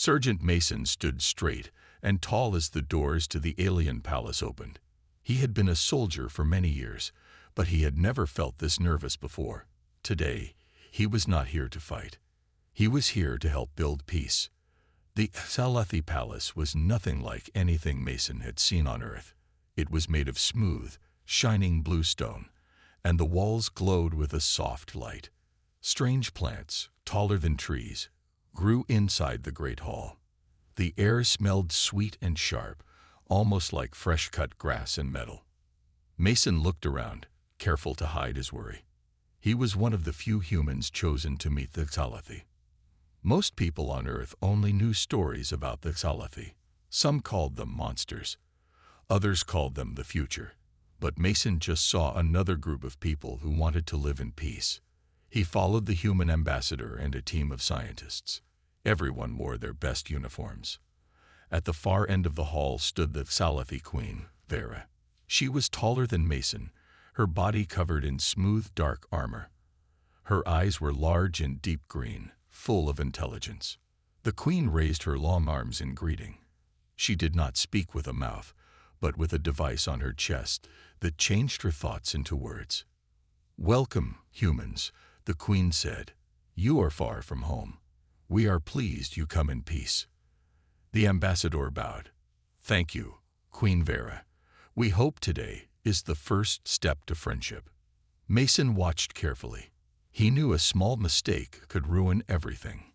Sergeant Mason stood straight and tall as the doors to the alien palace opened. He had been a soldier for many years, but he had never felt this nervous before. Today, he was not here to fight. He was here to help build peace. The Sci-Fi palace was nothing like anything Mason had seen on Earth. It was made of smooth, shining blue stone, and the walls glowed with a soft light. Strange plants, taller than trees, grew inside the great hall. The air smelled sweet and sharp, almost like fresh-cut grass and metal. Mason looked around, careful to hide his worry. He was one of the few humans chosen to meet the Sci-Fi. Most people on Earth only knew stories about the Sci-Fi. Some called them monsters. Others called them the future. But Mason just saw another group of people who wanted to live in peace. He followed the human ambassador and a team of scientists. Everyone wore their best uniforms. At the far end of the hall stood the Sci-Fi queen, Vera. She was taller than Mason, her body covered in smooth, dark armor. Her eyes were large and deep green, full of intelligence. The queen raised her long arms in greeting. She did not speak with a mouth, but with a device on her chest that changed her thoughts into words. "Welcome, humans," the queen said. "You are far from home. We are pleased you come in peace." The ambassador bowed. "Thank you, Queen Vera. We hope today is the first step to friendship." Mason watched carefully. He knew a small mistake could ruin everything.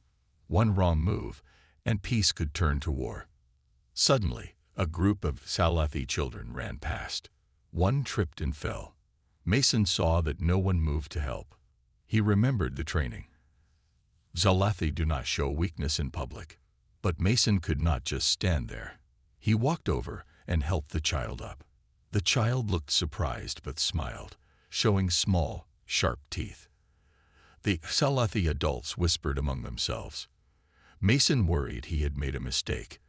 One wrong move, and peace could turn to war. Suddenly, a group of Sci-Fi children ran past. One tripped and fell. Mason saw that no one moved to help. He remembered the training. Sci-Fi do not show weakness in public. But Mason could not just stand there. He walked over and helped the child up. The child looked surprised but smiled, showing small, sharp teeth. The Sci-Fi adults whispered among themselves. Mason worried he had made a mistake,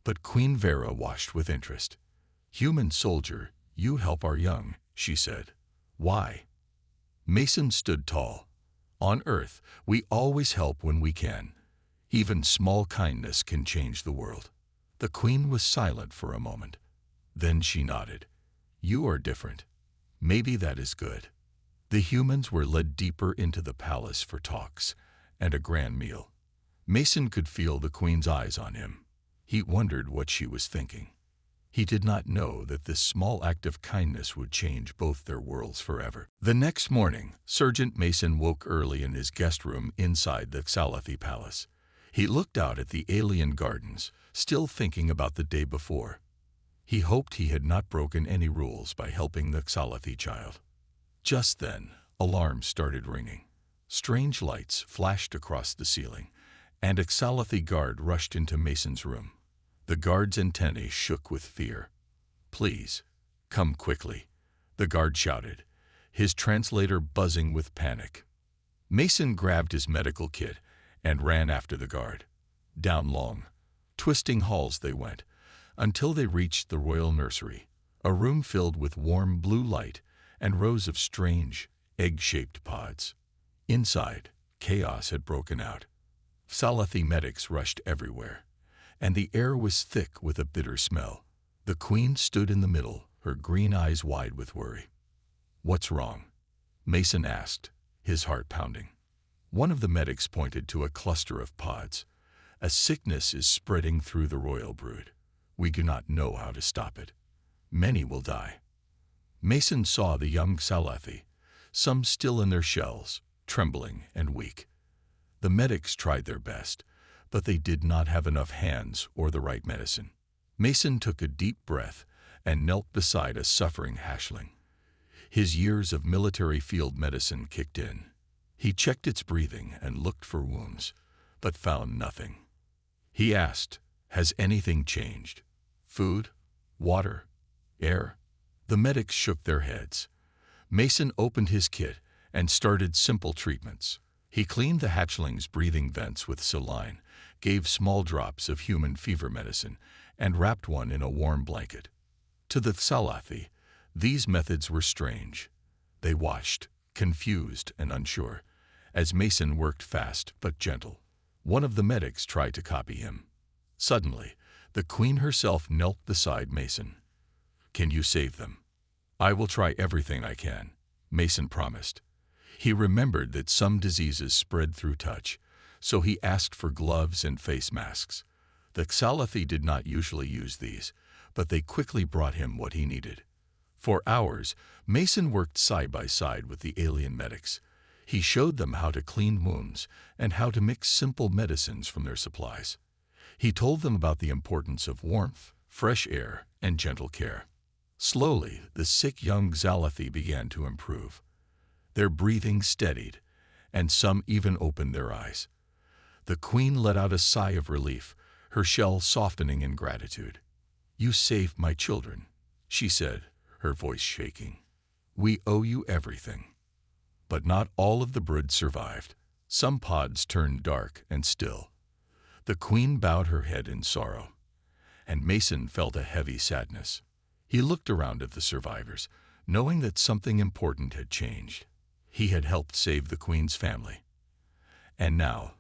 but Queen Vera watched with interest. "Human soldier, you help our young," she said. "Why?" Mason stood tall. "On Earth, we always help when we can. Even small kindness can change the world." The queen was silent for a moment. Then she nodded. "You are different. Maybe that is good." The humans were led deeper into the palace for talks and a grand meal. Mason could feel the queen's eyes on him. He wondered what she was thinking. He did not know that this small act of kindness would change both their worlds forever. The next morning, Sergeant Mason woke early in his guest room inside the Sci-Fi palace. He looked out at the alien gardens, still thinking about the day before. He hoped he had not broken any rules by helping the Sci-Fi child. Just then, alarms started ringing. Strange lights flashed across the ceiling, and a Sci-Fi guard rushed into Mason's room. The guard's antennae shook with fear. "Please, come quickly," the guard shouted, his translator buzzing with panic. Mason grabbed his medical kit and ran after the guard. Down long, twisting halls they went, until they reached the royal nursery, a room filled with warm blue light and rows of strange, egg-shaped pods. Inside, chaos had broken out. Sci-Fi medics rushed everywhere, and the air was thick with a bitter smell. The queen stood in the middle, her green eyes wide with worry. "What's wrong?" Mason asked, his heart pounding. One of the medics pointed to a cluster of pods. "A sickness is spreading through the royal brood. We do not know how to stop it. Many will die." Mason saw the young Sci-Fi, some still in their shells, trembling and weak. The medics tried their best, but they did not have enough hands or the right medicine. Mason took a deep breath and knelt beside a suffering hatchling. His years of military field medicine kicked in. He checked its breathing and looked for wounds, but found nothing. He asked, "Has anything changed? Food? Water? Air?" The medics shook their heads. Mason opened his kit and started simple treatments. He cleaned the hatchling's breathing vents with saline, gave small drops of human fever medicine, and wrapped one in a warm blanket. To the Sci-Fi, these methods were strange. They watched, confused and unsure, as Mason worked fast but gentle. One of the medics tried to copy him. Suddenly, the queen herself knelt beside Mason. "Can you save them?" "I will try everything I can," Mason promised. He remembered that some diseases spread through touch, so he asked for gloves and face masks. The Xalathi did not usually use these, but they quickly brought him what he needed. For hours, Mason worked side by side with the alien medics. He showed them how to clean wounds and how to mix simple medicines from their supplies. He told them about the importance of warmth, fresh air, and gentle care. Slowly, the sick young Xalathi began to improve. Their breathing steadied, and some even opened their eyes. The queen let out a sigh of relief, her shell softening in gratitude. "You saved my children," she said, her voice shaking. "We owe you everything." But not all of the brood survived. Some pods turned dark and still. The queen bowed her head in sorrow, and Mason felt a heavy sadness. He looked around at the survivors, knowing that something important had changed. He had helped save the queen's family. And now,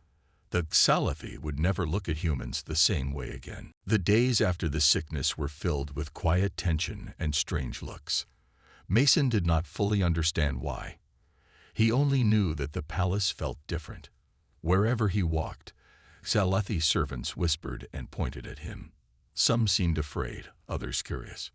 the Xalathi would never look at humans the same way again. The days after the sickness were filled with quiet tension and strange looks. Mason did not fully understand why. He only knew that the palace felt different. Wherever he walked, Xalathi servants whispered and pointed at him. Some seemed afraid, others curious.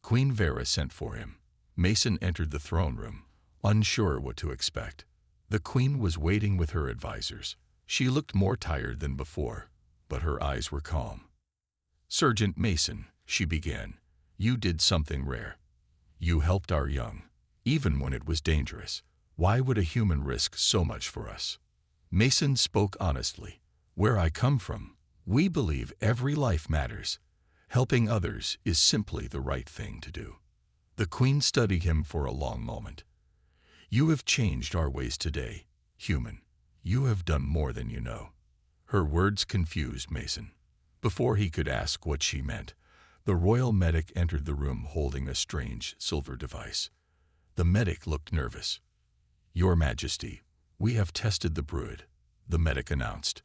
Queen Vera sent for him. Mason entered the throne room, unsure what to expect. The queen was waiting with her advisors. She looked more tired than before, but her eyes were calm. "Sergeant Mason," she began, "you did something rare. You helped our young, even when it was dangerous. Why would a human risk so much for us?" Mason spoke honestly. "Where I come from, we believe every life matters. Helping others is simply the right thing to do." The queen studied him for a long moment. "You have changed our ways today, human. You have done more than you know." Her words confused Mason. Before he could ask what she meant, the royal medic entered the room holding a strange silver device. The medic looked nervous. "Your Majesty, we have tested the brood," the medic announced.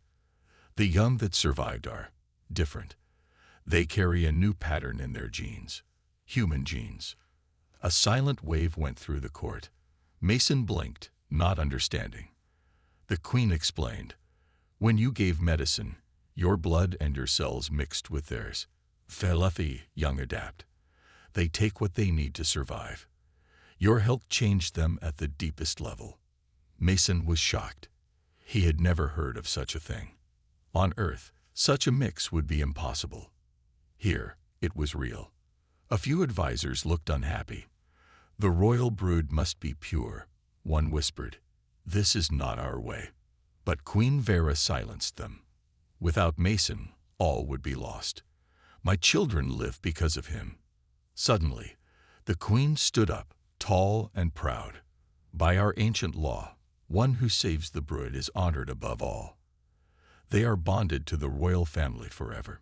"The young that survived are different. They carry a new pattern in their genes, human genes." A silent wave went through the court. Mason blinked, not understanding. The queen explained, "When you gave medicine, your blood and your cells mixed with theirs. Xalathi young adapt. They take what they need to survive. Your help changed them at the deepest level." Mason was shocked. He had never heard of such a thing. On Earth, such a mix would be impossible. Here, it was real. A few advisors looked unhappy. "The royal brood must be pure," one whispered. "This is not our way." But Queen Vera silenced them. "Without Mason, all would be lost. My children live because of him." Suddenly, the queen stood up, tall and proud. "By our ancient law, one who saves the brood is honored above all. They are bonded to the royal family forever."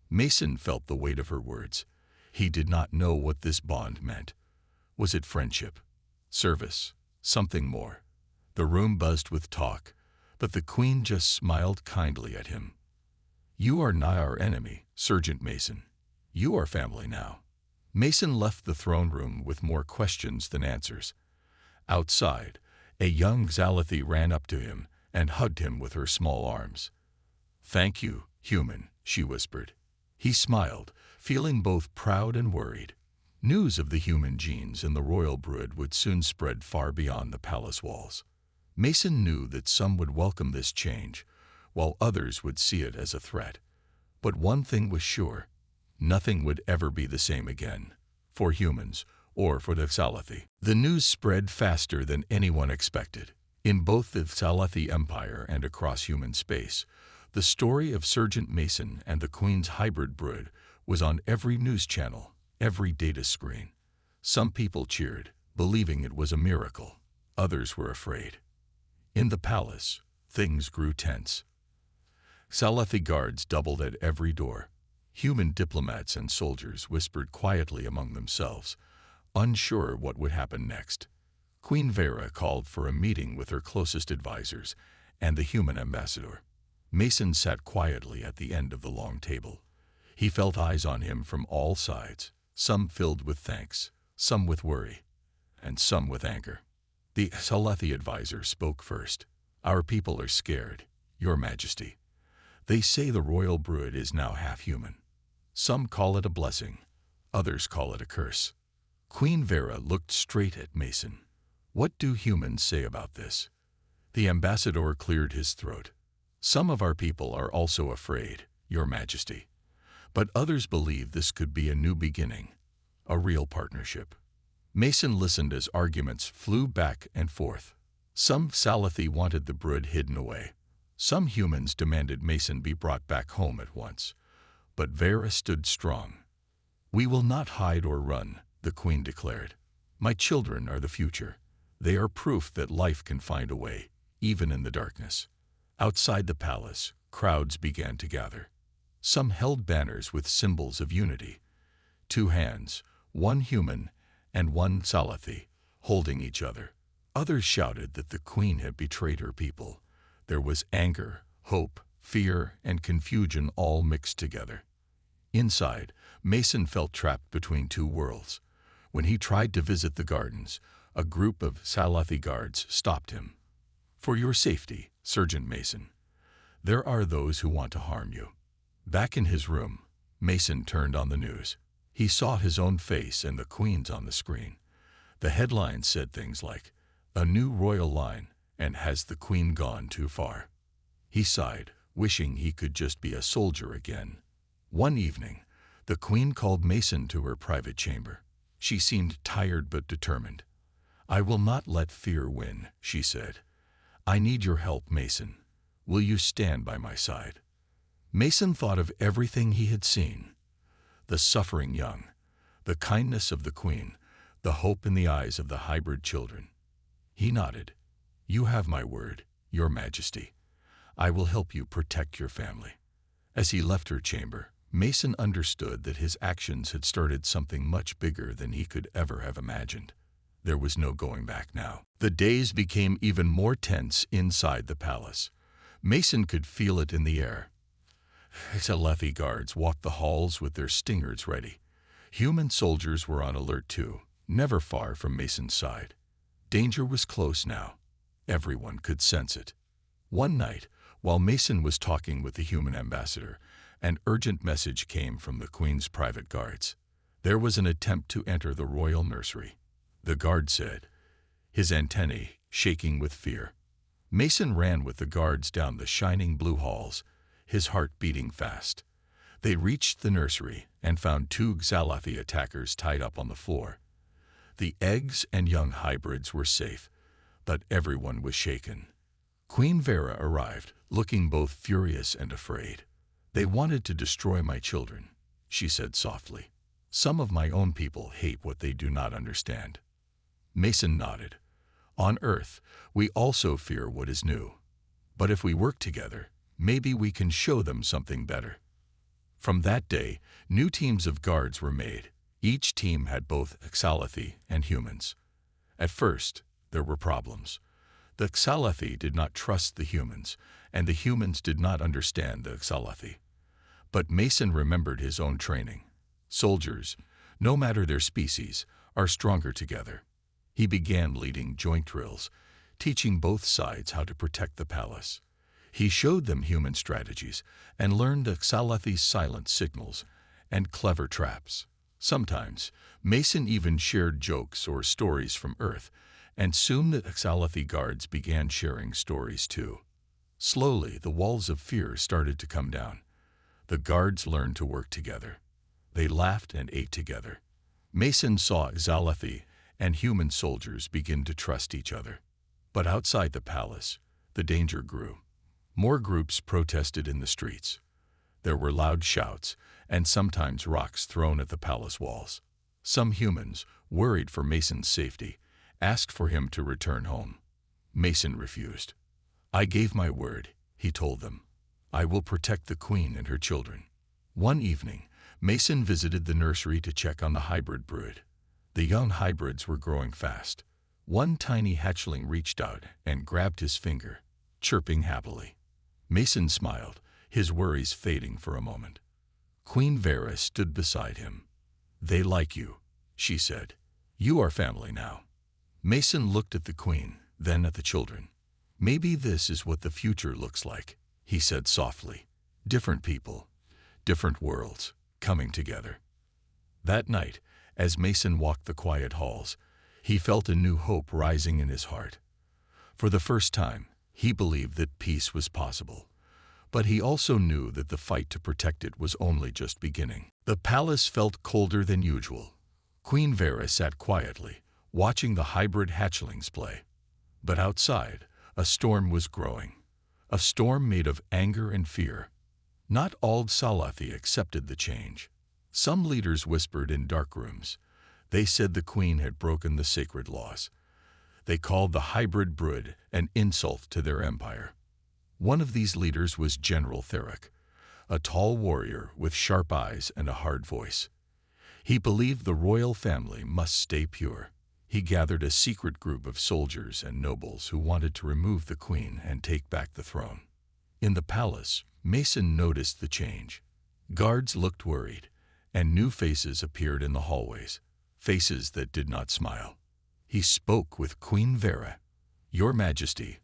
Mason felt the weight of her words. He did not know what this bond meant. Was it friendship? Service? Something more? The room buzzed with talk, but the queen just smiled kindly at him. "You are not our enemy, Sergeant Mason. You are family now." Mason left the throne room with more questions than answers. Outside, a young Xalathi ran up to him and hugged him with her small arms. "Thank you, human," she whispered. He smiled, feeling both proud and worried. News of the human genes in the royal brood would soon spread far beyond the palace walls. Mason knew that some would welcome this change, while others would see it as a threat. But one thing was sure: nothing would ever be the same again, for humans or for the Xalathi. The news spread faster than anyone expected. In both the Xalathi Empire and across human space, the story of Sergeant Mason and the Queen's hybrid brood was on every news channel, every data screen. Some people cheered, believing it was a miracle. Others were afraid. In the palace, things grew tense. Xalathi guards doubled at every door. Human diplomats and soldiers whispered quietly among themselves, unsure what would happen next. Queen Vera called for a meeting with her closest advisors and the human ambassador. Mason sat quietly at the end of the long table. He felt eyes on him from all sides, some filled with thanks, some with worry, and some with anger. The Salethi advisor spoke first. "Our people are scared, Your Majesty. They say the royal brood is now half human. Some call it a blessing, others call it a curse." Queen Vera looked straight at Mason. "What do humans say about this?" The ambassador cleared his throat. "Some of our people are also afraid, Your Majesty. But others believe this could be a new beginning, a real partnership." Mason listened as arguments flew back and forth. Some Salethi wanted the brood hidden away. Some humans demanded Mason be brought back home at once. But Vera stood strong. "We will not hide or run," the queen declared. "My children are the future. They are proof that life can find a way, even in the darkness." Outside the palace, crowds began to gather. Some held banners with symbols of unity. 2 hands, 1 human and 1 Salethi, holding each other. Others shouted that the queen had betrayed her people. There was anger, hope, fear, and confusion all mixed together. Inside, Mason felt trapped between 2 worlds. When he tried to visit the gardens, a group of Salethi guards stopped him. "For your safety, Sergeant Mason. There are those who want to harm you." Back in his room, Mason turned on the news. He saw his own face and the Queen's on the screen. The headlines said things like, "A new royal line, and has the Queen gone too far?" He sighed, wishing he could just be a soldier again. One evening, the Queen called Mason to her private chamber. She seemed tired but determined. "I will not let fear win," she said. "I need your help, Mason. Will you stand by my side?" Mason thought of everything he had seen. The suffering young, the kindness of the Queen, the hope in the eyes of the hybrid children. He nodded. "You have my word, Your Majesty. I will help you protect your family." As he left her chamber, Mason understood that his actions had started something much bigger than he could ever have imagined. There was no going back now. The days became even more tense inside the palace. Mason could feel it in the air. Salethi guards walked the halls with their stingers ready. Human soldiers were on alert too, never far from Mason's side. Danger was close now. Everyone could sense it. One night, while Mason was talking with the human ambassador, an urgent message came from the Queen's private guards. There was an attempt to enter the royal nursery. The guard said, his antennae shaking with fear. Mason ran with the guards down the shining blue halls, his heart beating fast. They reached the nursery and found 2 Salethi attackers tied up on the floor. The eggs and young hybrids were safe, but everyone was shaken. Queen Vera arrived, looking both furious and afraid. "They wanted to destroy my children," she said softly. "Some of my own people hate what they do not understand." Mason nodded. "On Earth, we also fear what is new. But if we work together, maybe we can show them something better." From that day, new teams of guards were made. Each team had both Salethi and humans. At first, there were problems. The Salethi did not trust the humans, and the humans did not understand the Salethi. But Mason remembered his own training. Soldiers, no matter their species, are stronger together. He began leading joint drills, teaching both sides how to protect the palace. He showed them human strategies and learned the Salethi's silent signals and clever traps. Sometimes, Mason even shared jokes or stories from Earth, and soon the Salethi guards began sharing stories too. Slowly, the walls of fear started to come down. The guards learned to work together. They laughed and ate together. Mason saw Salethi and human soldiers begin to trust each other. But outside the palace, the danger grew. More groups protested in the streets. There were loud shouts and sometimes rocks thrown at the palace walls. Some humans, worried for Mason's safety, asked for him to return home. Mason refused. "I gave my word," he told them. "I will protect the Queen and her children." One evening, Mason visited the nursery to check on the hybrid brood. The young hybrids were growing fast. One tiny hatchling reached out and grabbed his finger, chirping happily. Mason smiled, his worries fading for a moment. Queen Vera stood beside him. "They like you," she said. "You are family now." Mason looked at the queen, then at the children. "Maybe this is what the future looks like," he said softly. "Different people, different worlds, coming together." That night, as Mason walked the quiet halls, he felt a new hope rising in his heart. For the first time, he believed that peace was possible. But he also knew that the fight to protect it was only just beginning. The palace felt colder than usual. Queen Vera sat quietly, watching the hybrid hatchlings play. But outside, a storm was growing. A storm made of anger and fear. Not all Salathi accepted the change. Some leaders whispered in dark rooms. They said the queen had broken the sacred laws. They called the hybrid brood an insult to their empire. One of these leaders was General Theric, a tall warrior with sharp eyes and a hard voice. He believed the royal family must stay pure. He gathered a secret group of soldiers and nobles who wanted to remove the queen and take back the throne. In the palace, Mason noticed the change. Guards looked worried, and new faces appeared in the hallways, faces that did not smile. He spoke with Queen Vera. "Your Majesty,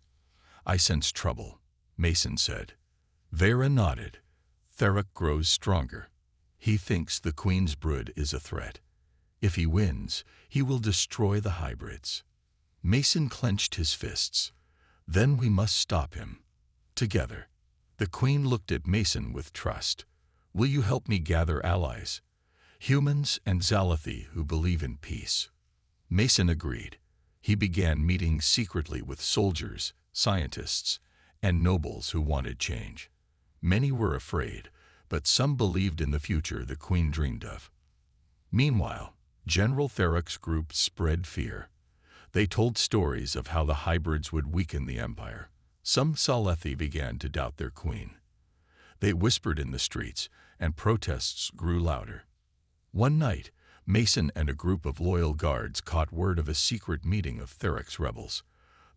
I sense trouble," Mason said. Vera nodded. "Theric grows stronger. He thinks the queen's brood is a threat. If he wins, he will destroy the hybrids." Mason clenched his fists. "Then we must stop him. Together." The queen looked at Mason with trust. "Will you help me gather allies? Humans and Zalathi who believe in peace." Mason agreed. He began meeting secretly with soldiers, scientists, and nobles who wanted change. Many were afraid, but some believed in the future the queen dreamed of. Meanwhile, General Theric's group spread fear. They told stories of how the hybrids would weaken the empire. Some Salathi began to doubt their queen. They whispered in the streets, and protests grew louder. One night, Mason and a group of loyal guards caught word of a secret meeting of Theric's rebels.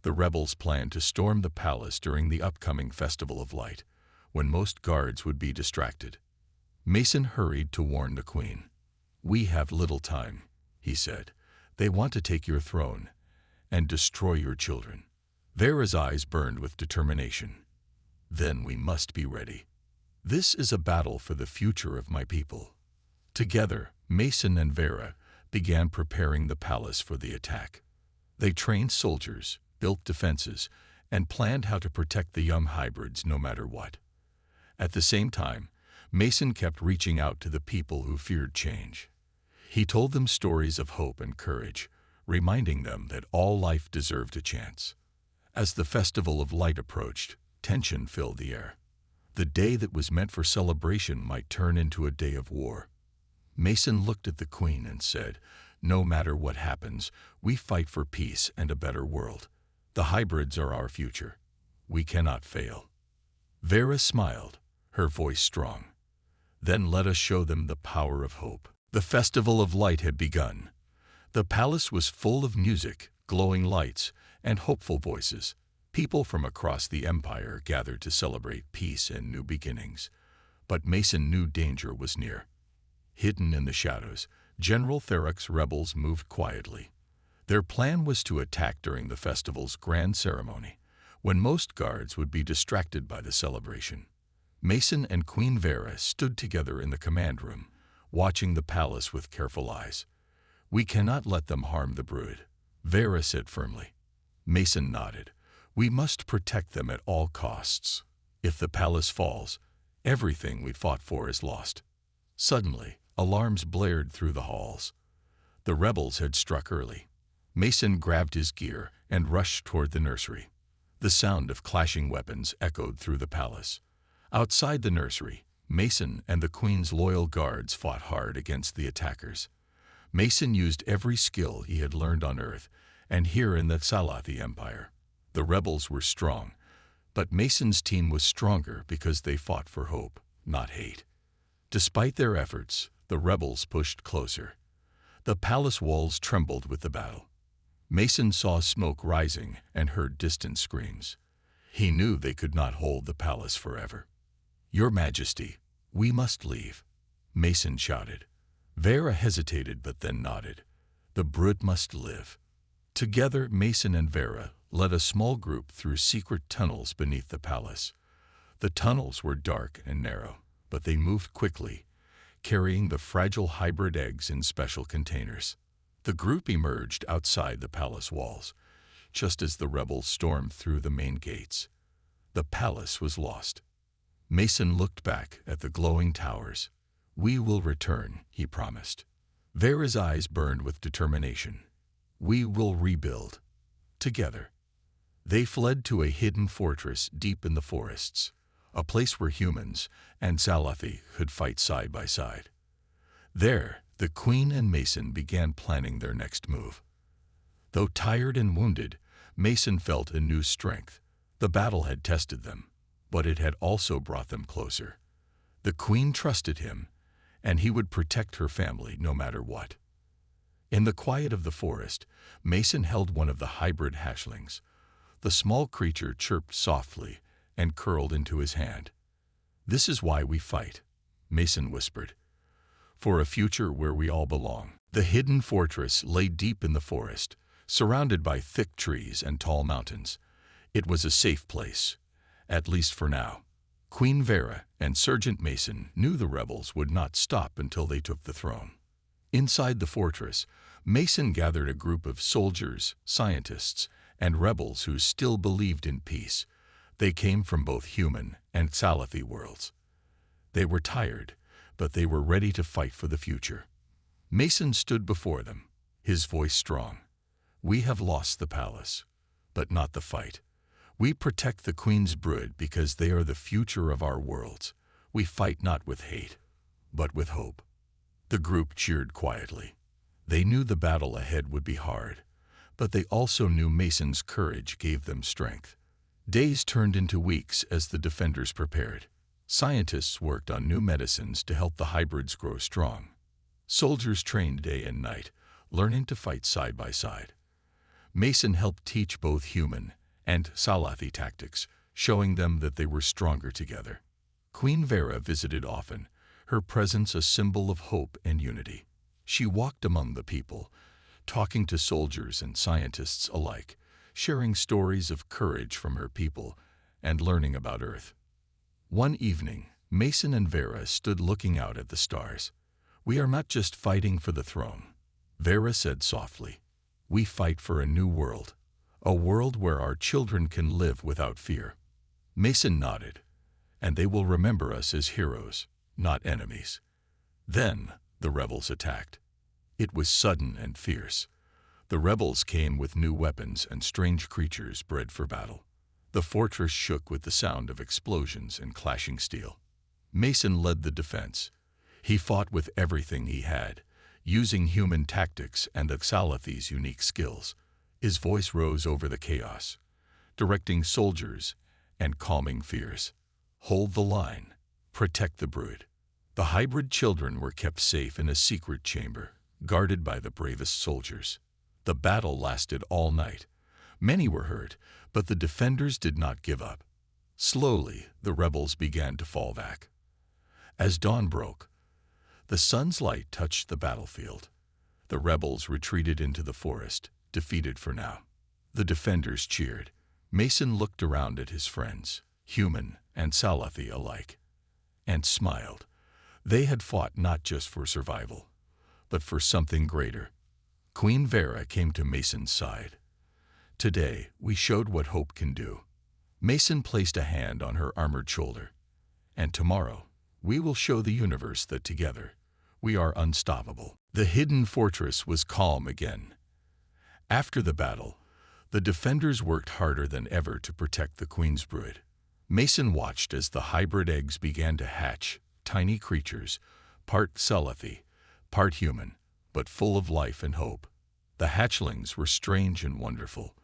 The rebels planned to storm the palace during the upcoming Festival of Light, when most guards would be distracted. Mason hurried to warn the queen. "We have little time," he said. "They want to take your throne and destroy your children." Vera's eyes burned with determination. "Then we must be ready. This is a battle for the future of my people." Together, Mason and Vera began preparing the palace for the attack. They trained soldiers, built defenses, and planned how to protect the young hybrids no matter what. At the same time, Mason kept reaching out to the people who feared change. He told them stories of hope and courage, reminding them that all life deserved a chance. As the Festival of Light approached, tension filled the air. The day that was meant for celebration might turn into a day of war. Mason looked at the queen and said, "No matter what happens, we fight for peace and a better world. The hybrids are our future. We cannot fail." Vera smiled, her voice strong. "Then let us show them the power of hope." The Festival of Light had begun. The palace was full of music, glowing lights, and hopeful voices. People from across the empire gathered to celebrate peace and new beginnings. But Mason knew danger was near. Hidden in the shadows, General Theric's rebels moved quietly. Their plan was to attack during the festival's grand ceremony, when most guards would be distracted by the celebration. Mason and Queen Vera stood together in the command room, watching the palace with careful eyes. "We cannot let them harm the brood," Vera said firmly. Mason nodded. "We must protect them at all costs. If the palace falls, everything we fought for is lost." Suddenly, alarms blared through the halls. The rebels had struck early. Mason grabbed his gear and rushed toward the nursery. The sound of clashing weapons echoed through the palace. Outside the nursery, Mason and the queen's loyal guards fought hard against the attackers. Mason used every skill he had learned on Earth and here in the Salathi Empire. The rebels were strong, but Mason's team was stronger because they fought for hope, not hate. Despite their efforts, the rebels pushed closer. The palace walls trembled with the battle. Mason saw smoke rising and heard distant screams. He knew they could not hold the palace forever. "Your Majesty, we must leave." Mason shouted. Vera hesitated but then nodded. The brood must live. Together, Mason and Vera led a small group through secret tunnels beneath the palace. The tunnels were dark and narrow, but they moved quickly, carrying the fragile hybrid eggs in special containers. The group emerged outside the palace walls, just as the rebels stormed through the main gates. The palace was lost. Mason looked back at the glowing towers. We will return, he promised. Vera's eyes burned with determination. We will rebuild. Together. They fled to a hidden fortress deep in the forests, a place where humans and Salathi could fight side by side. There, the Queen and Mason began planning their next move. Though tired and wounded, Mason felt a new strength. The battle had tested them, but it had also brought them closer. The Queen trusted him, and he would protect her family no matter what. In the quiet of the forest, Mason held one of the hybrid hatchlings. The small creature chirped softly and curled into his hand. This is why we fight, Mason whispered. For a future where we all belong. The hidden fortress lay deep in the forest, surrounded by thick trees and tall mountains. It was a safe place, at least for now. Queen Vera and Sergeant Mason knew the rebels would not stop until they took the throne. Inside the fortress, Mason gathered a group of soldiers, scientists, and rebels who still believed in peace. They came from both human and Salathi worlds. They were tired, but they were ready to fight for the future. Mason stood before them, his voice strong. We have lost the palace, but not the fight. We protect the Queen's brood because they are the future of our worlds. We fight not with hate, but with hope. The group cheered quietly. They knew the battle ahead would be hard, but they also knew Mason's courage gave them strength. Days turned into weeks as the defenders prepared. Scientists worked on new medicines to help the hybrids grow strong. Soldiers trained day and night, learning to fight side by side. Mason helped teach both human and Salathi tactics, showing them that they were stronger together. Queen Vera visited often, her presence a symbol of hope and unity. She walked among the people, talking to soldiers and scientists alike, sharing stories of courage from her people and learning about Earth. One evening, Mason and Vera stood looking out at the stars. We are not just fighting for the throne, Vera said softly. We fight for a new world, a world where our children can live without fear. Mason nodded, and they will remember us as heroes, not enemies. Then the rebels attacked. It was sudden and fierce. The rebels came with new weapons and strange creatures bred for battle. The fortress shook with the sound of explosions and clashing steel. Mason led the defense. He fought with everything he had, using human tactics and the Salathi's unique skills. His voice rose over the chaos, directing soldiers and calming fears. Hold the line. Protect the brood. The hybrid children were kept safe in a secret chamber, guarded by the bravest soldiers. The battle lasted all night. Many were hurt, but the defenders did not give up. Slowly, the rebels began to fall back. As dawn broke, the sun's light touched the battlefield. The rebels retreated into the forest, defeated for now. The defenders cheered. Mason looked around at his friends, human and Salathi alike, and smiled. They had fought not just for survival, but for something greater. Queen Vera came to Mason's side. Today, we showed what hope can do. Mason placed a hand on her armored shoulder. And tomorrow, we will show the universe that together, we are unstoppable. The hidden fortress was calm again. After the battle, the defenders worked harder than ever to protect the Queen's brood. Mason watched as the hybrid eggs began to hatch, tiny creatures, part Salathi, part human, but full of life and hope. The hatchlings were strange and wonderful.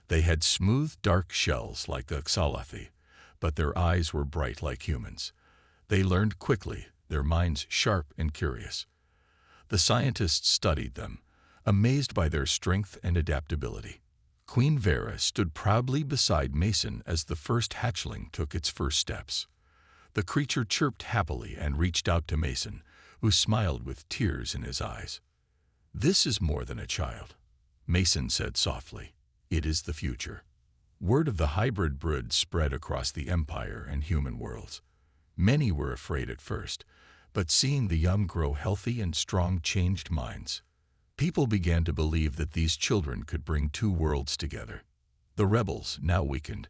They had smooth, dark shells like the Salathi, but their eyes were bright like humans. They learned quickly, their minds sharp and curious. The scientists studied them, amazed by their strength and adaptability. Queen Vera stood proudly beside Mason as the first hatchling took its first steps. The creature chirped happily and reached out to Mason, who smiled with tears in his eyes. "This is more than a child," Mason said softly. "It is the future." Word of the hybrid brood spread across the Empire and human worlds. Many were afraid at first, but seeing the young grow healthy and strong changed minds. People began to believe that these children could bring two worlds together. The rebels, now weakened,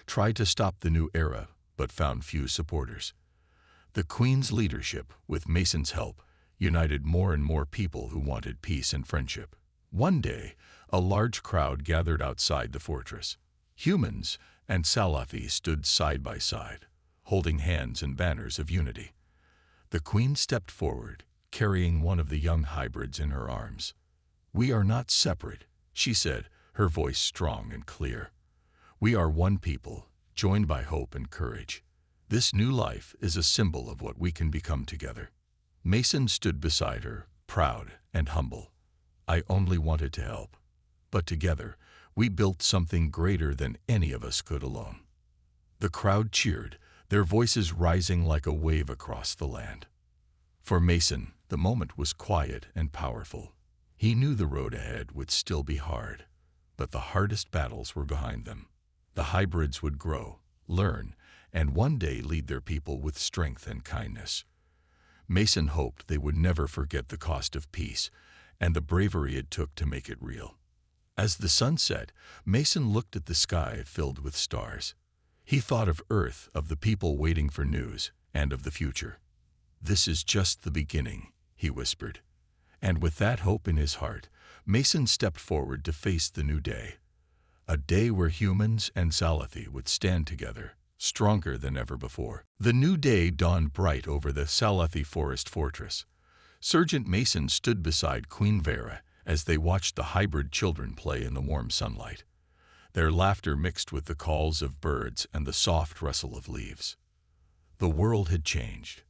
tried to stop the new era, but found few supporters. The Queen's leadership, with Mason's help, united more and more people who wanted peace and friendship. One day, a large crowd gathered outside the fortress. Humans and Salathi stood side by side, holding hands and banners of unity. The Queen stepped forward, carrying one of the young hybrids in her arms. "We are not separate," she said, her voice strong and clear. "We are one people, joined by hope and courage. This new life is a symbol of what we can become together." Mason stood beside her, proud and humble. "I only wanted to help. But together, we built something greater than any of us could alone." The crowd cheered, their voices rising like a wave across the land. For Mason, the moment was quiet and powerful. He knew the road ahead would still be hard, but the hardest battles were behind them. The hybrids would grow, learn, and one day lead their people with strength and kindness. Mason hoped they would never forget the cost of peace and the bravery it took to make it real. As the sun set, Mason looked at the sky filled with stars. He thought of Earth, of the people waiting for news, and of the future. "This is just the beginning," he whispered. And with that hope in his heart, Mason stepped forward to face the new day. A day where humans and Salathi would stand together, stronger than ever before. The new day dawned bright over the Salathi forest fortress. Sergeant Mason stood beside Queen Vera as they watched the hybrid children play in the warm sunlight. Their laughter mixed with the calls of birds and the soft rustle of leaves. The world had changed.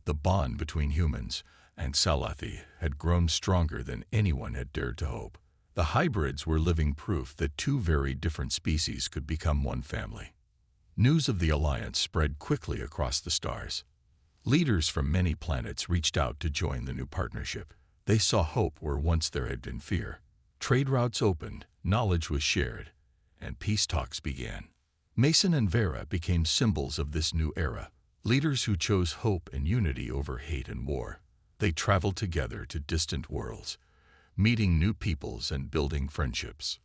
The bond between humans and Salathi had grown stronger than anyone had dared to hope. The hybrids were living proof that two very different species could become one family. News of the alliance spread quickly across the stars. Leaders from many planets reached out to join the new partnership. They saw hope where once there had been fear. Trade routes opened, knowledge was shared, and peace talks began. Mason and Vera became symbols of this new era, leaders who chose hope and unity over hate and war. They traveled together to distant worlds, meeting new peoples and building friendships.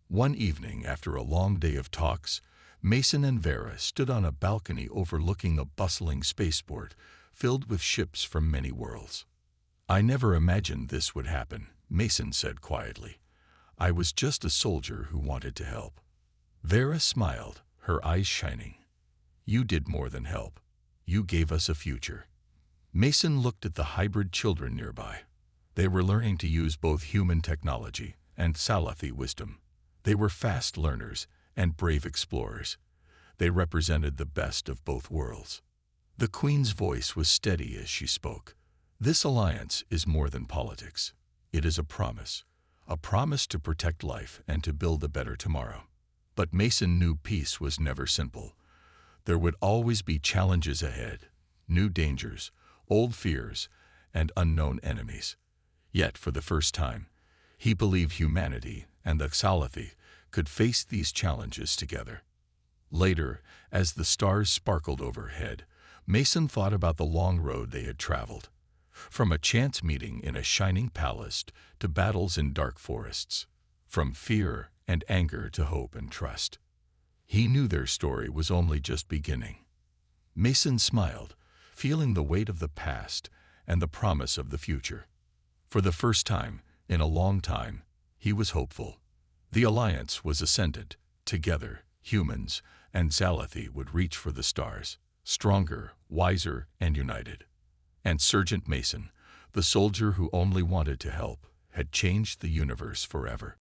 One evening, after a long day of talks, Mason and Vera stood on a balcony overlooking a bustling spaceport filled with ships from many worlds. "I never imagined this would happen," Mason said quietly. "I was just a soldier who wanted to help." Vera smiled, her eyes shining. "You did more than help. You gave us a future." Mason looked at the hybrid children nearby. They were learning to use both human technology and Salathi wisdom. They were fast learners and brave explorers. They represented the best of both worlds. The Queen's voice was steady as she spoke. "This alliance is more than politics. It is a promise to protect life and to build a better tomorrow." But Mason knew peace was never simple. There would always be challenges ahead, new dangers, old fears, and unknown enemies. Yet, for the first time, he believed humanity and the Salathi could face these challenges together. Later, as the stars sparkled overhead, Mason thought about the long road they had traveled. From a chance meeting in a shining palace to battles in dark forests. From fear and anger to hope and trust. He knew their story was only just beginning. Mason smiled, feeling the weight of the past and the promise of the future. For the first time, in a long time, he was hopeful. The alliance was ascendant. Together, humans and Salathi would reach for the stars, stronger, wiser, and united. And Sergeant Mason, the soldier who only wanted to help, had changed the universe forever.